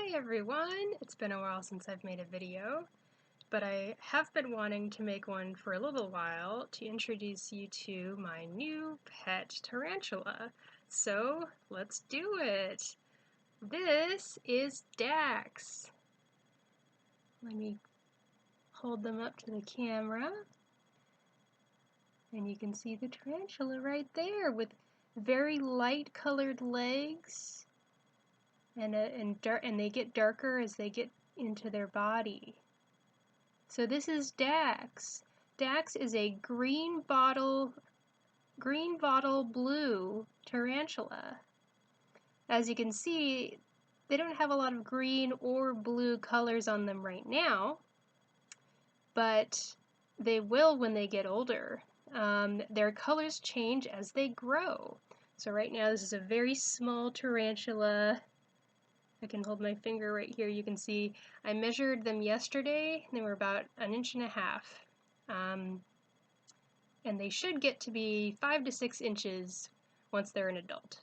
Hi everyone! It's been a while since I've made a video, but I have been wanting to make one for a little while to introduce you to my new pet tarantula. So let's do it! This is Dax. Let me hold them up to the camera. And you can see the tarantula right there with very light colored legs. And they get darker as they get into their body. So this is Dax. Dax is a Greenbottle Blue tarantula. As you can see, they don't have a lot of green or blue colors on them right now, but they will when they get older. Their colors change as they grow. So right now this is a very small tarantula. I can hold my finger right here. You can see I measured them yesterday. They were about 1.5 inches. And they should get to be 5 to 6 inches once they're an adult.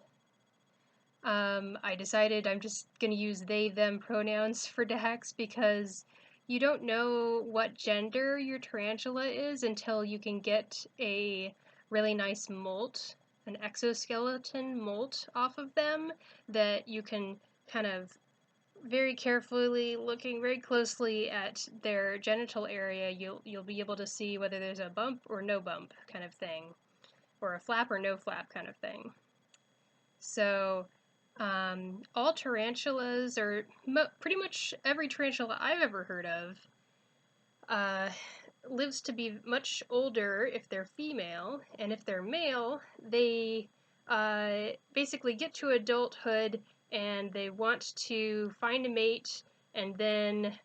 I decided I'm just going to use they, them pronouns for Dax because you don't know what gender your tarantula is until you can get a really nice molt, an exoskeleton molt off of them that you can kind of very carefully, looking very closely at their genital area, you'll be able to see whether there's a bump or no bump kind of thing, or a flap or no flap kind of thing. So all tarantulas, or pretty much every tarantula I've ever heard of, lives to be much older if they're female, and if they're male, they basically get to adulthood and they want to find a mate, and then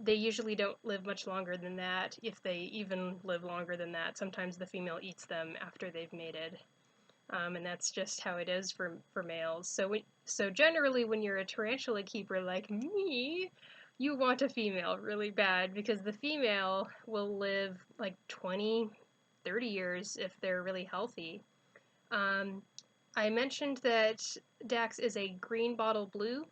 they usually don't live much longer than that, if they even live longer than that. Sometimes the female eats them after they've mated. And that's just how it is for males. So generally when you're a tarantula keeper like me, you want a female really bad, because the female will live like 20, 30 years if they're really healthy. I mentioned that Dax is a Greenbottle Blue.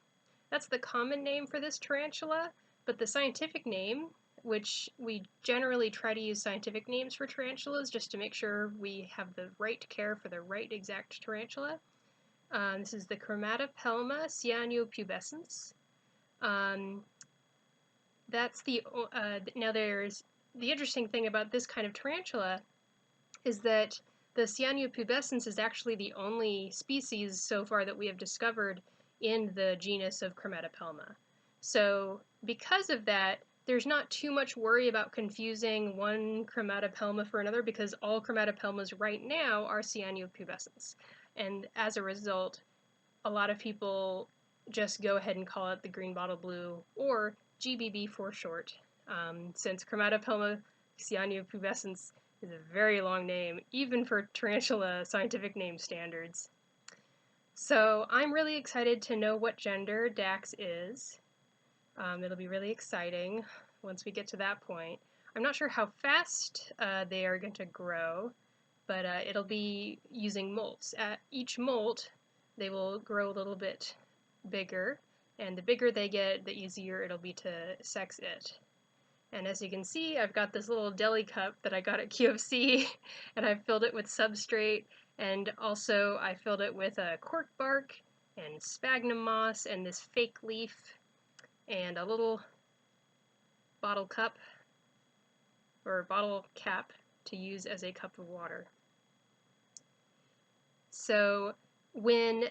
That's the common name for this tarantula, but the scientific name, which we generally try to use scientific names for tarantulas just to make sure we have the right care for the right exact tarantula. This is the Chromatopelma cyanopubescens. That's now there's the interesting thing about this kind of tarantula is that the cyanopubescens is actually the only species so far that we have discovered in the genus of Chromatopelma. So because of that, there's not too much worry about confusing one Chromatopelma for another, because all Chromatopelmas right now are cyanopubescens. And as a result, a lot of people just go ahead and call it the Greenbottle Blue, or GBB for short, since Chromatopelma cyanopubescens is a very long name, even for tarantula scientific name standards. So I'm really excited to know what gender Dax is. It'll be really exciting once we get to that point. I'm not sure how fast they are going to grow, but it'll be using molts. At each molt, they will grow a little bit bigger, and the bigger they get, the easier it'll be to sex it. And as you can see, I've got this little deli cup that I got at QFC, and I've filled it with substrate, and also I filled it with cork bark and sphagnum moss and this fake leaf and a little bottle cup or bottle cap to use as a cup of water. So when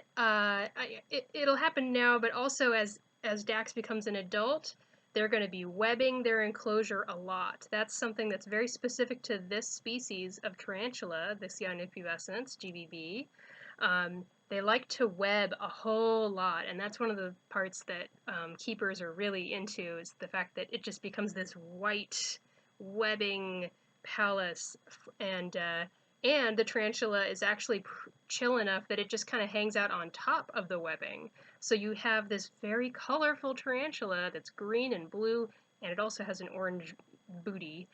it'll happen now, but also as Dax becomes an adult, they're going to be webbing their enclosure a lot. That's something that's very specific to this species of tarantula, the cyanopubescens, GBB. They like to web a whole lot, and that's one of the parts that keepers are really into, is the fact that it just becomes this white webbing palace, and the tarantula is actually chill enough that it just kind of hangs out on top of the webbing. So you have this very colorful tarantula that's green and blue, and it also has an orange booty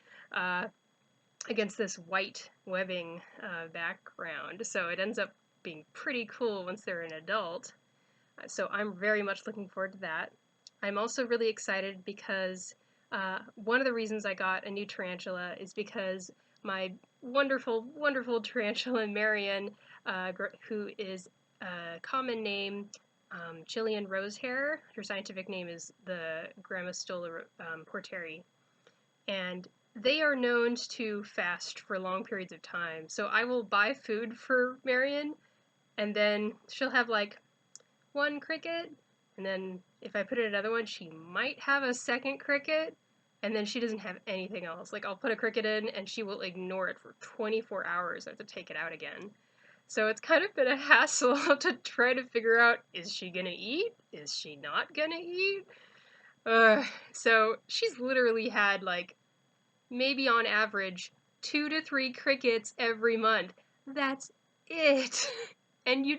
against this white webbing background. So it ends up being pretty cool once they're an adult. So I'm very much looking forward to that. I'm also really excited because one of the reasons I got a new tarantula is because my wonderful, wonderful tarantula Marion, who is a common name Chilean rosehair. Her scientific name is the Grammostola porteri, and they are known to fast for long periods of time. So I will buy food for Marion, and then she'll have like one cricket, and then if I put in another one, she might have a second cricket, and then she doesn't have anything else. Like, I'll put a cricket in, and she will ignore it for 24 hours. I have to take it out again. So it's kind of been a hassle to try to figure out, is she gonna eat? Is she not gonna eat? So she's literally had, like, maybe on average, 2 to 3 crickets every month. That's it. And you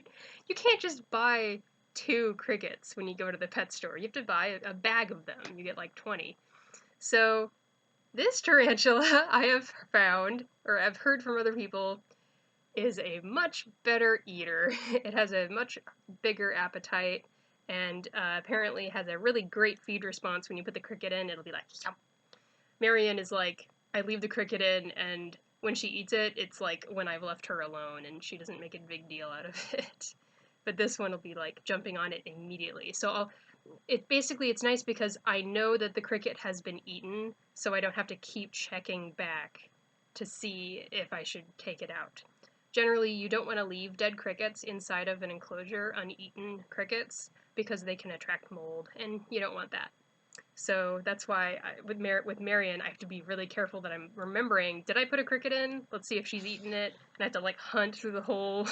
can't just buy 2 crickets when you go to the pet store. You have to buy a bag of them. You get like 20. So this tarantula I have found, or I've heard from other people, is a much better eater. It has a much bigger appetite, and apparently has a really great feed response. When you put the cricket in, it'll be like, yum. Marion is like, I leave the cricket in, and when she eats it, it's like when I've left her alone, and she doesn't make a big deal out of it. But this one will be like jumping on it immediately. So it's nice because I know that the cricket has been eaten, so I don't have to keep checking back to see if I should take it out. Generally, you don't want to leave dead crickets inside of an enclosure, uneaten crickets, because they can attract mold, and you don't want that. So that's why with Marion, I have to be really careful that I'm remembering, did I put a cricket in? Let's see if she's eaten it. And I have to like hunt through the whole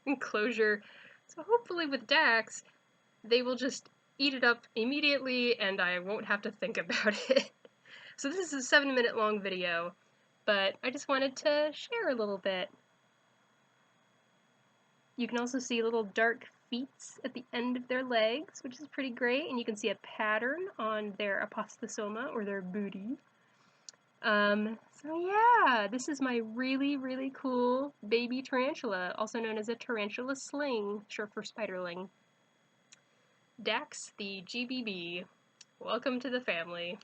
enclosure. So hopefully with Dax, they will just eat it up immediately and I won't have to think about it. So this is a 7-minute long video, but I just wanted to share a little bit. You can also see little dark feet at the end of their legs, which is pretty great, and you can see a pattern on their apostosoma, or their booty. So yeah, this is my really, really cool baby tarantula, also known as a tarantula sling, short for spiderling. Dax, the GBB. Welcome to the family.